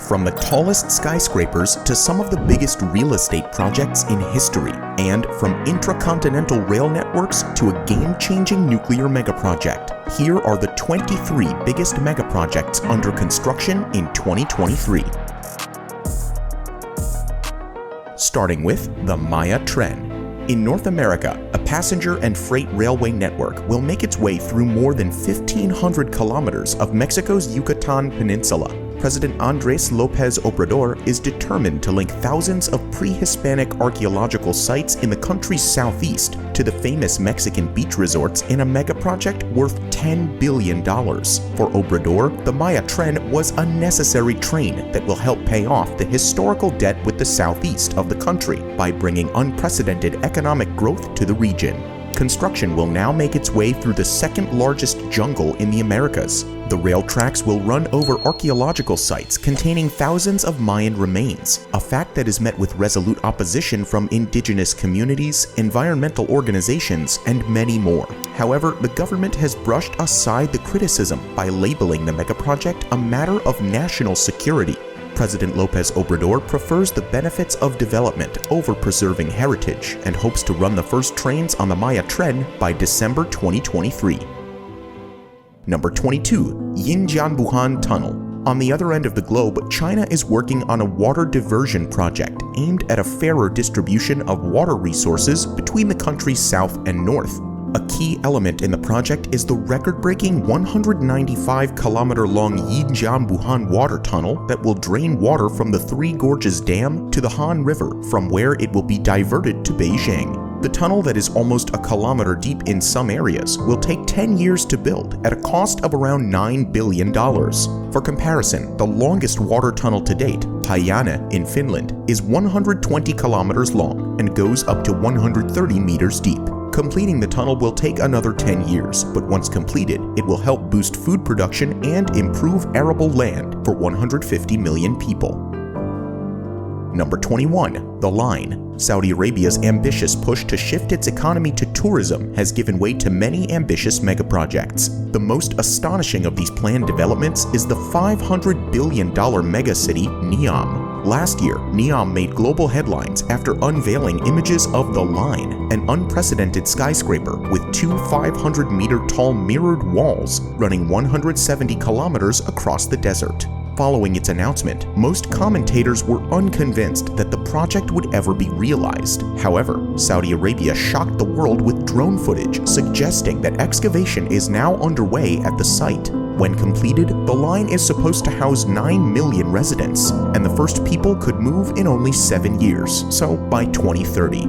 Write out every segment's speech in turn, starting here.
From the tallest skyscrapers to some of the biggest real estate projects in history, and from intracontinental rail networks to a game-changing nuclear megaproject, here are the 23 biggest megaprojects under construction in 2023. Starting with the Maya Tren. In North America, a passenger and freight railway network will make its way through more than 1,500 kilometers of Mexico's Yucatan Peninsula. President Andrés López Obrador is determined to link thousands of pre-Hispanic archaeological sites in the country's southeast to the famous Mexican beach resorts in a megaproject worth $10 billion. For Obrador, the Maya Tren was a necessary train that will help pay off the historical debt with the southeast of the country by bringing unprecedented economic growth to the region. Construction will now make its way through the second largest jungle in the Americas. The rail tracks will run over archaeological sites containing thousands of Mayan remains, a fact that is met with resolute opposition from indigenous communities, environmental organizations, and many more. However, the government has brushed aside the criticism by labeling the megaproject a matter of national security. President López Obrador prefers the benefits of development over preserving heritage and hopes to run the first trains on the Maya Tren by December 2023. Number 22. Yinjianbuhan Tunnel. On the other end of the globe, China is working on a water diversion project aimed at a fairer distribution of water resources between the country's south and north. A key element in the project is the record-breaking 195-kilometer-long Yinjianbuhan water tunnel that will drain water from the Three Gorges Dam to the Han River, from where it will be diverted to Beijing. The tunnel, that is almost a kilometer deep in some areas, will take 10 years to build at a cost of around $9 billion. For comparison, the longest water tunnel to date, Päijänne in Finland, is 120 kilometers long and goes up to 130 meters deep. Completing the tunnel will take another 10 years, but once completed, it will help boost food production and improve arable land for 150 million people. Number 21. The Line. Saudi Arabia's ambitious push to shift its economy to tourism has given way to many ambitious megaprojects. The most astonishing of these planned developments is the $500 billion megacity Neom. Last year, Neom made global headlines after unveiling images of The Line, an unprecedented skyscraper with two 500-meter-tall mirrored walls running 170 kilometers across the desert. Following its announcement, most commentators were unconvinced that the project would ever be realized. However, Saudi Arabia shocked the world with drone footage suggesting that excavation is now underway at the site. When completed, the line is supposed to house 9 million residents, and the first people could move in only 7 years, so by 2030.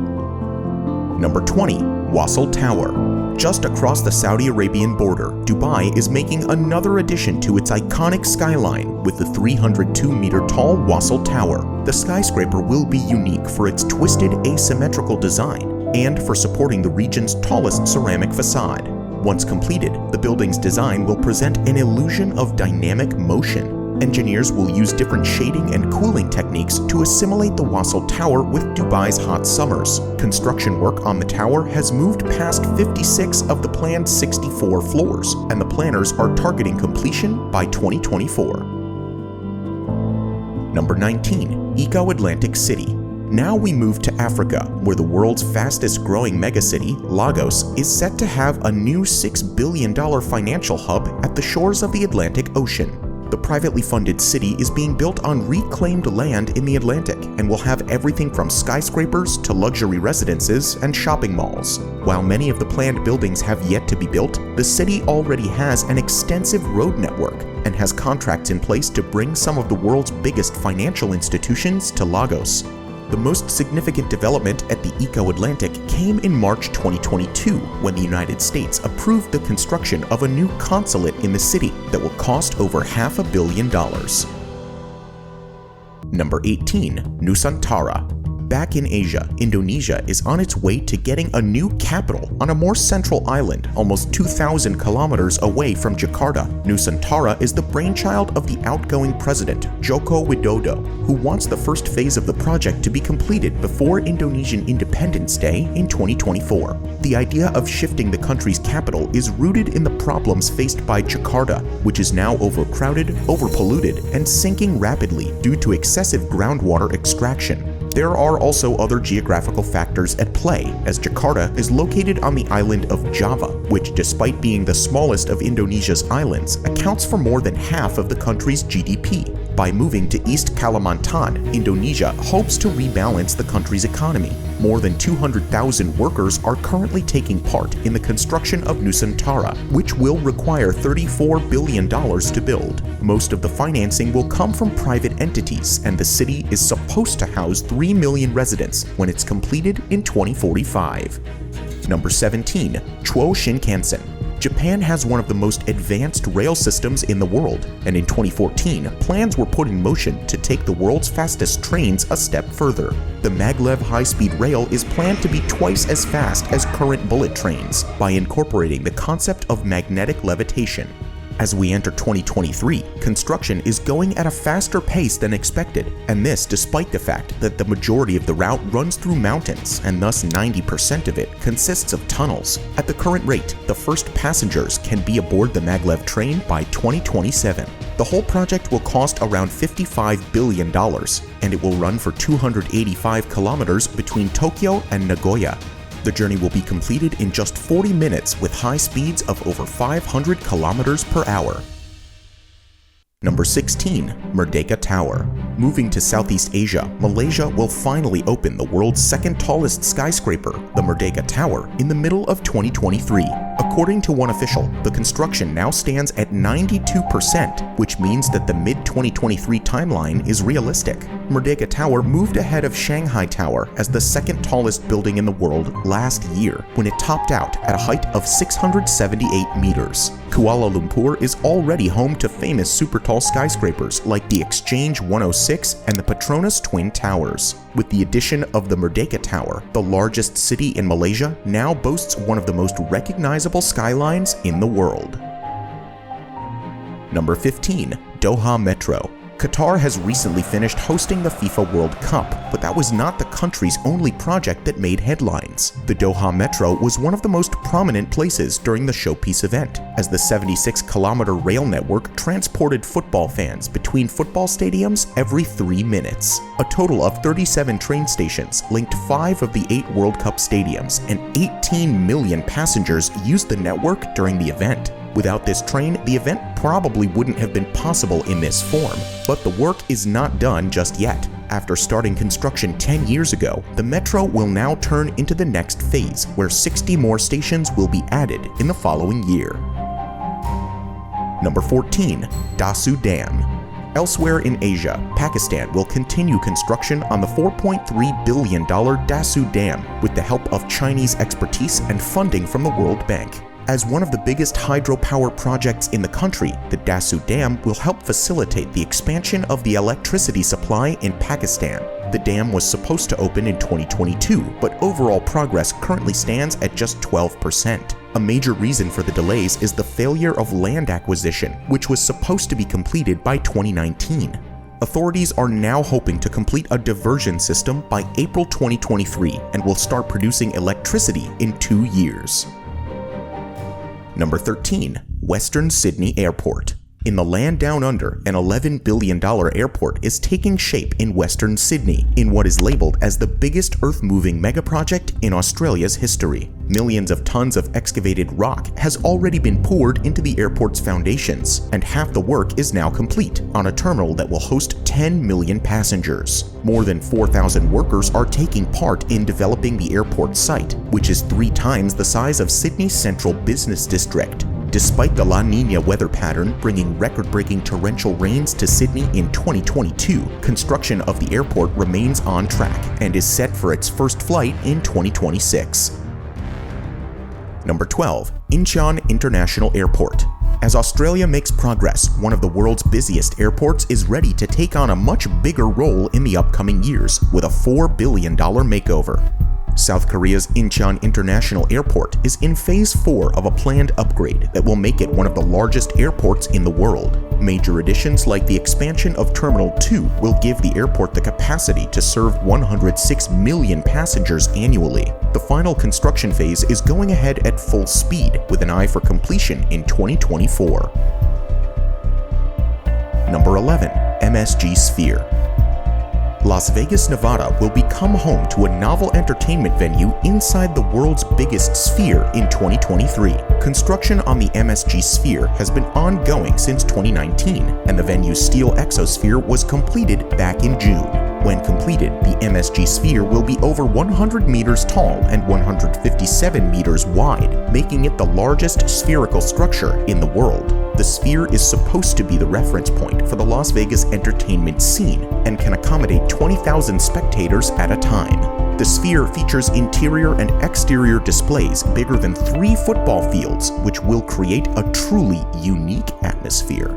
Number 20. Wasl Tower. Just across the Saudi Arabian border, Dubai is making another addition to its iconic skyline with the 302-meter-tall Wasl Tower. The skyscraper will be unique for its twisted asymmetrical design and for supporting the region's tallest ceramic facade. Once completed, the building's design will present an illusion of dynamic motion. Engineers will use different shading and cooling techniques to assimilate the Wasl Tower with Dubai's hot summers. Construction work on the tower has moved past 56 of the planned 64 floors, and the planners are targeting completion by 2024. Number 19. Eko Atlantic City. Now we move to Africa, where the world's fastest-growing megacity, Lagos, is set to have a new $6 billion financial hub at the shores of the Atlantic Ocean. The privately funded city is being built on reclaimed land in the Atlantic and will have everything from skyscrapers to luxury residences and shopping malls. While many of the planned buildings have yet to be built, the city already has an extensive road network and has contracts in place to bring some of the world's biggest financial institutions to Lagos. The most significant development at the Eko Atlantic came in March 2022 when the United States approved the construction of a new consulate in the city that will cost over $500 million. Number 18. Nusantara. Back in Asia, Indonesia is on its way to getting a new capital on a more central island almost 2,000 kilometers away from Jakarta. Nusantara is the brainchild of the outgoing president, Joko Widodo, who wants the first phase of the project to be completed before Indonesian Independence Day in 2024. The idea of shifting the country's capital is rooted in the problems faced by Jakarta, which is now overcrowded, overpolluted, and sinking rapidly due to excessive groundwater extraction. There are also other geographical factors at play, as Jakarta is located on the island of Java, which, despite being the smallest of Indonesia's islands, accounts for more than half of the country's GDP. By moving to East Kalimantan, Indonesia hopes to rebalance the country's economy. More than 200,000 workers are currently taking part in the construction of Nusantara, which will require $34 billion to build. Most of the financing will come from private entities, and the city is supposed to house 3 million residents when it's completed in 2045. Number 17. Chūō Shinkansen. Japan has one of the most advanced rail systems in the world, and in 2014, plans were put in motion to take the world's fastest trains a step further. The maglev high-speed rail is planned to be twice as fast as current bullet trains by incorporating the concept of magnetic levitation. As we enter 2023, construction is going at a faster pace than expected, and this despite the fact that the majority of the route runs through mountains, and thus 90% of it consists of tunnels. At the current rate, the first passengers can be aboard the maglev train by 2027. The whole project will cost around $55 billion, and it will run for 285 kilometers between Tokyo and Nagoya. The journey will be completed in just 40 minutes with high speeds of over 500 kilometers per hour. Number 16. Merdeka Tower. Moving to Southeast Asia, Malaysia will finally open the world's second tallest skyscraper, the Merdeka Tower, in the middle of 2023. According to one official, the construction now stands at 92%, which means that the mid-2023 timeline is realistic. Merdeka Tower moved ahead of Shanghai Tower as the second tallest building in the world last year, when it topped out at a height of 678 meters. Kuala Lumpur is already home to famous super tall skyscrapers like the Exchange 106 and the Petronas Twin Towers. With the addition of the Merdeka Tower, the largest city in Malaysia now boasts one of the most recognizable skylines in the world. Number 15. Doha Metro. Qatar has recently finished hosting the FIFA World Cup, but that was not the country's only project that made headlines. The Doha Metro was one of the most prominent places during the showpiece event, as the 76-kilometer rail network transported football fans between football stadiums every 3 minutes. A total of 37 train stations linked 5 of the 8 World Cup stadiums, and 18 million passengers used the network during the event. Without this train, the event probably wouldn't have been possible in this form. But the work is not done just yet. After starting construction 10 years ago, the metro will now turn into the next phase, where 60 more stations will be added in the following year. Number 14. Dasu Dam. Elsewhere in Asia, Pakistan will continue construction on the $4.3 billion Dasu Dam with the help of Chinese expertise and funding from the World Bank. As one of the biggest hydropower projects in the country, the Dasu Dam will help facilitate the expansion of the electricity supply in Pakistan. The dam was supposed to open in 2022, but overall progress currently stands at just 12%. A major reason for the delays is the failure of land acquisition, which was supposed to be completed by 2019. Authorities are now hoping to complete a diversion system by April 2023 and will start producing electricity in 2 years. Number 13. Western Sydney Airport. In the land down under, an $11 billion airport is taking shape in Western Sydney in what is labeled as the biggest earth-moving megaproject in Australia's history. Millions of tons of excavated rock has already been poured into the airport's foundations, and half the work is now complete on a terminal that will host 10 million passengers. More than 4,000 workers are taking part in developing the airport site, which is 3 times the size of Sydney's central business district. Despite the La Niña weather pattern bringing record-breaking torrential rains to Sydney in 2022, construction of the airport remains on track and is set for its first flight in 2026. Number 12. Incheon International Airport. As Australia makes progress, one of the world's busiest airports is ready to take on a much bigger role in the upcoming years with a $4 billion makeover. South Korea's Incheon International Airport is in Phase 4 of a planned upgrade that will make it one of the largest airports in the world. Major additions like the expansion of Terminal 2 will give the airport the capacity to serve 106 million passengers annually. The final construction phase is going ahead at full speed with an eye for completion in 2024. Number 11. MSG Sphere. Las Vegas, Nevada will become home to a novel entertainment venue inside the world's biggest sphere in 2023. Construction on the MSG Sphere has been ongoing since 2019, and the venue's steel exosphere was completed back in June. When completed, the MSG Sphere will be over 100 meters tall and 157 meters wide, making it the largest spherical structure in the world. The sphere is supposed to be the reference point for the Las Vegas entertainment scene and can accommodate 20,000 spectators at a time. The sphere features interior and exterior displays bigger than 3 football fields, which will create a truly unique atmosphere.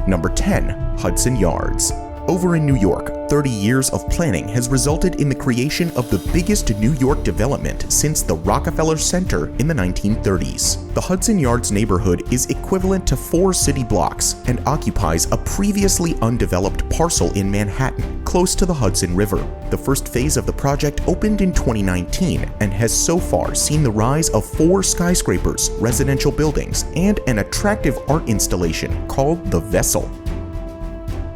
Number 10. Hudson Yards. Over in New York, 30 years of planning has resulted in the creation of the biggest New York development since the Rockefeller Center in the 1930s. The Hudson Yards neighborhood is equivalent to 4 city blocks and occupies a previously undeveloped parcel in Manhattan, close to the Hudson River. The first phase of the project opened in 2019 and has so far seen the rise of 4 skyscrapers, residential buildings, and an attractive art installation called the Wasl.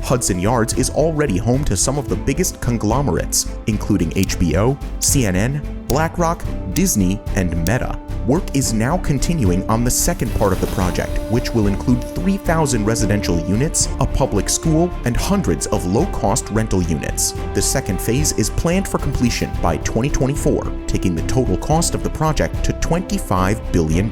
Hudson Yards is already home to some of the biggest conglomerates, including HBO, CNN, BlackRock, Disney, and Meta. Work is now continuing on the second part of the project, which will include 3,000 residential units, a public school, and hundreds of low-cost rental units. The second phase is planned for completion by 2024, taking the total cost of the project to $25 billion.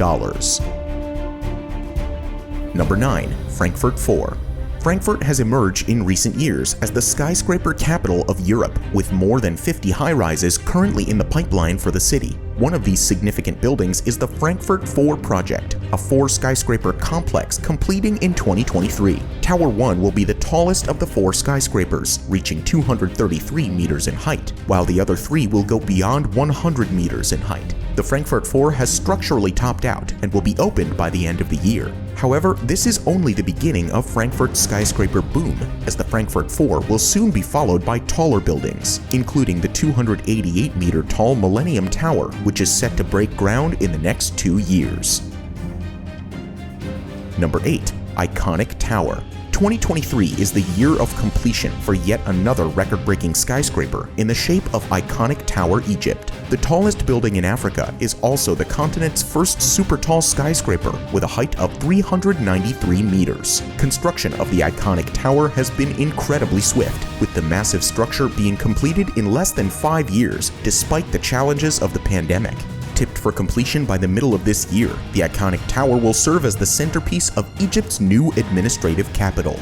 Number 9. Frankfurt Four. Frankfurt has emerged in recent years as the skyscraper capital of Europe, with more than 50 high-rises currently in the pipeline for the city. One of these significant buildings is the Frankfurt Four project, a 4-skyscraper complex completing in 2023. Tower 1 will be the tallest of the 4 skyscrapers, reaching 233 meters in height, while the other 3 will go beyond 100 meters in height. The Frankfurt Four has structurally topped out and will be opened by the end of the year. However, this is only the beginning of Frankfurt's skyscraper boom, as the Frankfurt Four will soon be followed by taller buildings, including the 288-meter tall Millennium Tower, which is set to break ground in the next 2 years. Number 8. Iconic Tower. 2023 is the year of completion for yet another record-breaking skyscraper in the shape of Iconic Tower Egypt. The tallest building in Africa is also the continent's first super-tall skyscraper with a height of 393 meters. Construction of the Iconic Tower has been incredibly swift, with the massive structure being completed in less than 5 years, despite the challenges of the pandemic. Tipped for completion by the middle of this year, the Iconic Tower will serve as the centerpiece of Egypt's new administrative capital.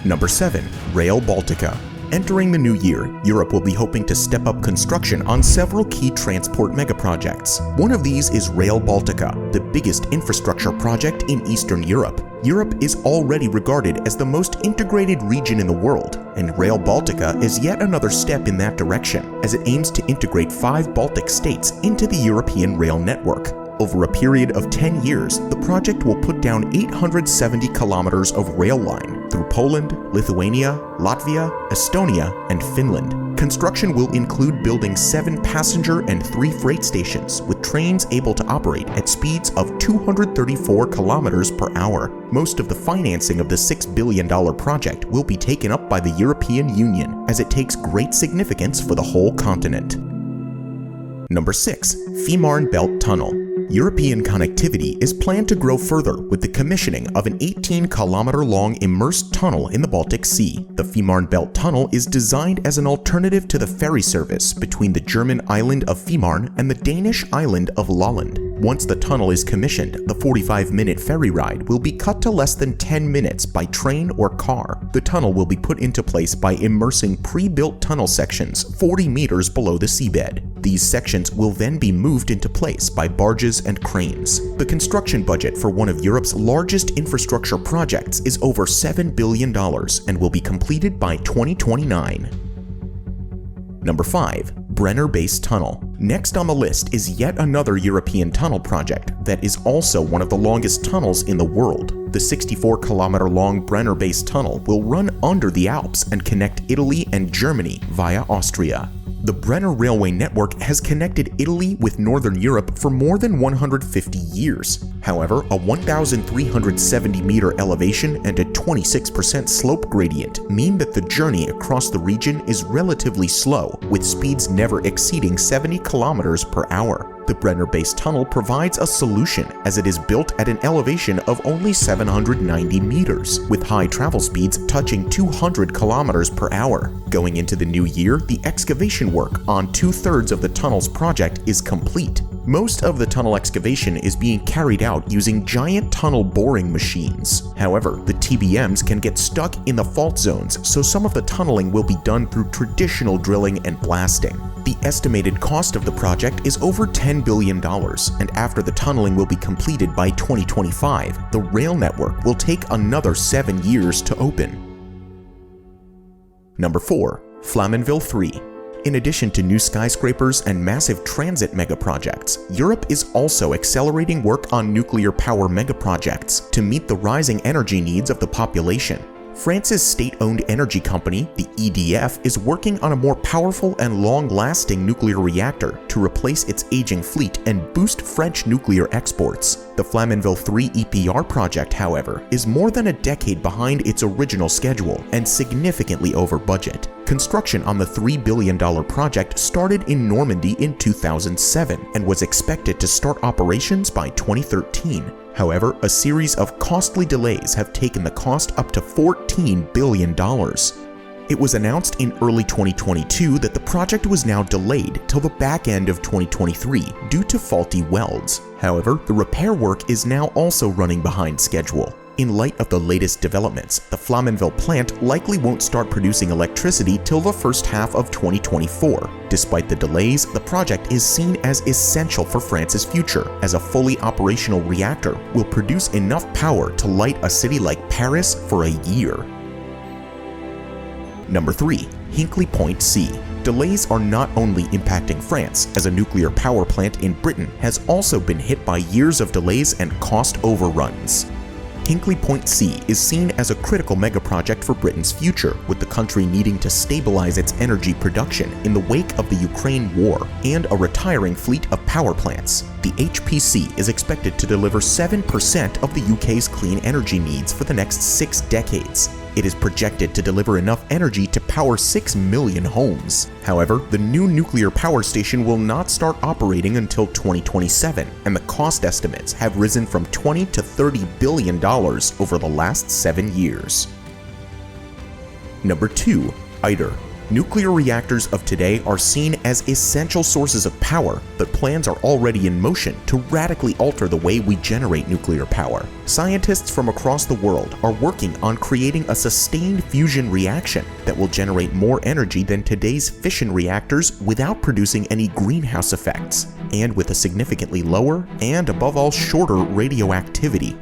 Number 7. Rail Baltica. Entering the new year, Europe will be hoping to step up construction on several key transport megaprojects. One of these is Rail Baltica, the biggest infrastructure project in Eastern Europe. Europe is already regarded as the most integrated region in the world, and Rail Baltica is yet another step in that direction, as it aims to integrate 5 Baltic states into the European rail network. Over a period of 10 years, the project will put down 870 kilometers of rail line through Poland, Lithuania, Latvia, Estonia, and Finland. Construction will include building 7 passenger and 3 freight stations, with trains able to operate at speeds of 234 kilometers per hour. Most of the financing of the $6 billion project will be taken up by the European Union, as it takes great significance for the whole continent. Number 6. Fehmarn Belt Tunnel. European connectivity is planned to grow further with the commissioning of an 18-kilometer-long immersed tunnel in the Baltic Sea. The Fehmarn Belt Tunnel is designed as an alternative to the ferry service between the German island of Fehmarn and the Danish island of Lolland. Once the tunnel is commissioned, the 45-minute ferry ride will be cut to less than 10 minutes by train or car. The tunnel will be put into place by immersing pre-built tunnel sections 40 meters below the seabed. These sections will then be moved into place by barges and cranes. The construction budget for one of Europe's largest infrastructure projects is over $7 billion and will be completed by 2029. Number 5. Brenner Base Tunnel. Next on the list is yet another European tunnel project that is also one of the longest tunnels in the world. The 64-kilometer-long Brenner Base Tunnel will run under the Alps and connect Italy and Germany via Austria. The Brenner railway network has connected Italy with Northern Europe for more than 150 years. However, a 1,370-meter elevation and a 26% slope gradient mean that the journey across the region is relatively slow, with speeds never exceeding 70 kilometers per hour. The Brenner Base Tunnel provides a solution as it is built at an elevation of only 790 meters, with high travel speeds touching 200 kilometers per hour. Going into the new year, the excavation work on 2/3 of the tunnel's project is complete. Most of the tunnel excavation is being carried out using giant tunnel boring machines. However, the TBMs can get stuck in the fault zones, so some of the tunneling will be done through traditional drilling and blasting. The estimated cost of the project is over $10 billion, and after the tunneling will be completed by 2025, the rail network will take another 7 years to open. Number 4. Flamanville 3. In addition to new skyscrapers and massive transit megaprojects, Europe is also accelerating work on nuclear power megaprojects to meet the rising energy needs of the population. France's state-owned energy company, the EDF, is working on a more powerful and long-lasting nuclear reactor to replace its aging fleet and boost French nuclear exports. The Flamanville 3 EPR project, however, is more than a decade behind its original schedule and significantly over budget. Construction on the $3 billion project started in Normandy in 2007 and was expected to start operations by 2013. However, a series of costly delays have taken the cost up to $14 billion. It was announced in early 2022 that the project was now delayed till the back end of 2023 due to faulty welds. However, the repair work is now also running behind schedule. In light of the latest developments, the Flamanville plant likely won't start producing electricity till the first half of 2024. Despite the delays, the project is seen as essential for France's future, as a fully operational reactor will produce enough power to light a city like Paris for a year. Number 3. Hinkley Point C. Delays are not only impacting France, as a nuclear power plant in Britain has also been hit by years of delays and cost overruns. Hinkley Point C is seen as a critical megaproject for Britain's future, with the country needing to stabilize its energy production in the wake of the Ukraine war and a retiring fleet of power plants. The HPC is expected to deliver 7% of the UK's clean energy needs for the next 6 decades. It is projected to deliver enough energy to power 6 million homes. However, the new nuclear power station will not start operating until 2027, and the cost estimates have risen from $20 to $30 billion over the last 7 years. Number 2. ITER. Nuclear reactors of today are seen as essential sources of power, but plans are already in motion to radically alter the way we generate nuclear power. Scientists from across the world are working on creating a sustained fusion reaction that will generate more energy than today's fission reactors without producing any greenhouse effects, and with a significantly lower and, above all, shorter radioactivity.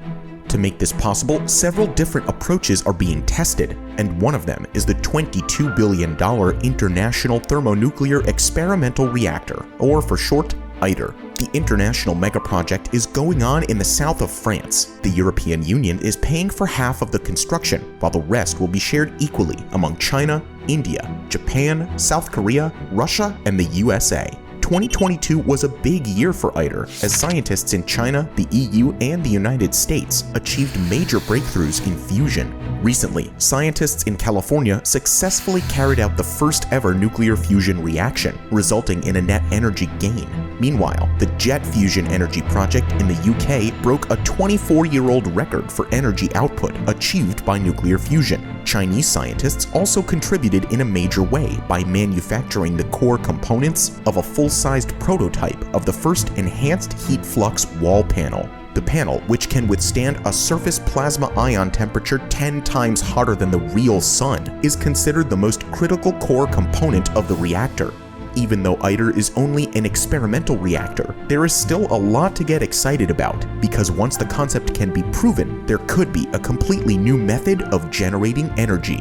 To make this possible, several different approaches are being tested, and one of them is the $22 billion International Thermonuclear Experimental Reactor, or for short, ITER. The international megaproject is going on in the south of France. The European Union is paying for half of the construction, while the rest will be shared equally among China, India, Japan, South Korea, Russia, and the USA. 2022 was a big year for ITER, as scientists in China, the EU, and the United States achieved major breakthroughs in fusion. Recently, scientists in California successfully carried out the first ever nuclear fusion reaction, resulting in a net energy gain. Meanwhile, the jet fusion energy project in the UK broke a 24-year-old record for energy output achieved by nuclear fusion. Chinese scientists also contributed in a major way by manufacturing the core components of a full-sized prototype of the first enhanced heat flux wall panel. The panel, which can withstand a surface plasma ion temperature 10 times hotter than the real sun, is considered the most critical core component of the reactor. Even though ITER is only an experimental reactor, there is still a lot to get excited about, because once the concept can be proven, there could be a completely new method of generating energy.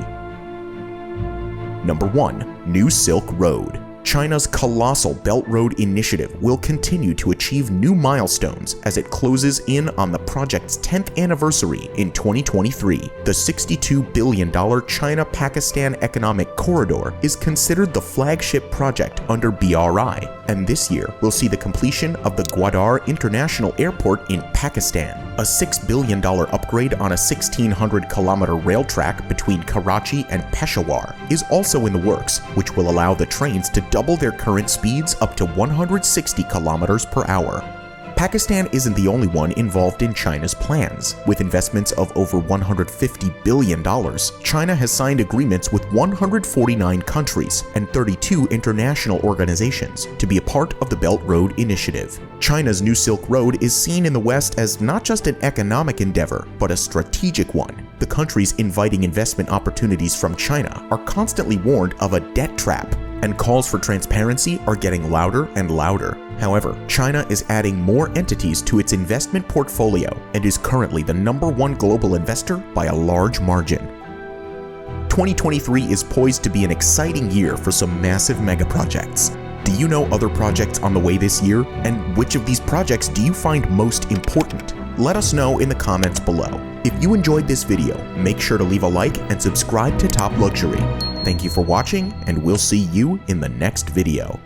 Number 1. New Silk Road. China's colossal Belt Road Initiative will continue to achieve new milestones as it closes in on the project's 10th anniversary in 2023. The $62 billion China-Pakistan Economic Corridor is considered the flagship project under BRI, and this year will see the completion of the Gwadar International Airport in Pakistan. A $6 billion upgrade on a 1,600-kilometer rail track between Karachi and Peshawar is also in the works, which will allow the trains to double their current speeds up to 160 kilometers per hour. Pakistan isn't the only one involved in China's plans. With investments of over $150 billion, China has signed agreements with 149 countries and 32 international organizations to be a part of the Belt Road Initiative. China's New Silk Road is seen in the West as not just an economic endeavor, but a strategic one. The countries inviting investment opportunities from China are constantly warned of a debt trap, and calls for transparency are getting louder and louder. However, China is adding more entities to its investment portfolio and is currently the #1 global investor by a large margin. 2023 is poised to be an exciting year for some massive megaprojects. Do you know other projects on the way this year? And which of these projects do you find most important? Let us know in the comments below. If you enjoyed this video, make sure to leave a like and subscribe to Top Luxury. Thank you for watching, and we'll see you in the next video.